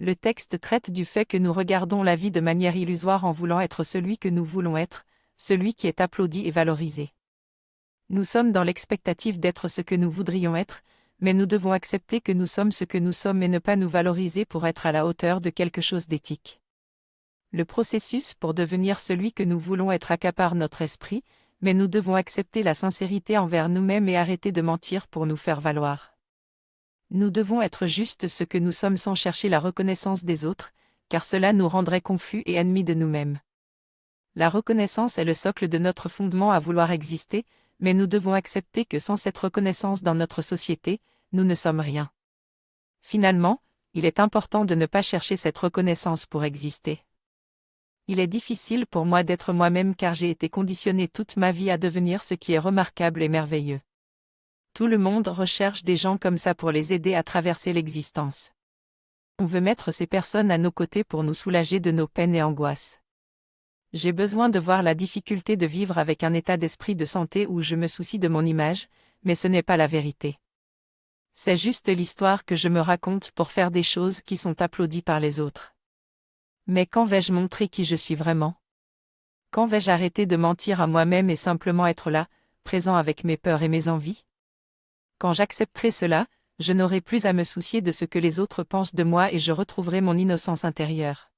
Le texte traite du fait que nous regardons la vie de manière illusoire en voulant être celui que nous voulons être, celui qui est applaudi et valorisé. Nous sommes dans l'expectative d'être ce que nous voudrions être, mais nous devons accepter que nous sommes ce que nous sommes et ne pas nous valoriser pour être à la hauteur de quelque chose d'éthique. Le processus pour devenir celui que nous voulons être accapare notre esprit, mais nous devons accepter la sincérité envers nous-mêmes et arrêter de mentir pour nous faire valoir. Nous devons être juste ce que nous sommes sans chercher la reconnaissance des autres, car cela nous rendrait confus et ennemis de nous-mêmes. La reconnaissance est le socle de notre fondement à vouloir exister, mais nous devons accepter que sans cette reconnaissance dans notre société, nous ne sommes rien. Finalement, il est important de ne pas chercher cette reconnaissance pour exister. Il est difficile pour moi d'être moi-même car j'ai été conditionné toute ma vie à devenir ce qui est remarquable et merveilleux. Tout le monde recherche des gens comme ça pour les aider à traverser l'existence. On veut mettre ces personnes à nos côtés pour nous soulager de nos peines et angoisses. J'ai besoin de voir la difficulté de vivre avec un état d'esprit de santé où je me soucie de mon image, mais ce n'est pas la vérité. C'est juste l'histoire que je me raconte pour faire des choses qui sont applaudies par les autres. Mais quand vais-je montrer qui je suis vraiment? Quand vais-je arrêter de mentir à moi-même et simplement être là, présent avec mes peurs et mes envies? Quand j'accepterai cela, je n'aurai plus à me soucier de ce que les autres pensent de moi et je retrouverai mon innocence intérieure.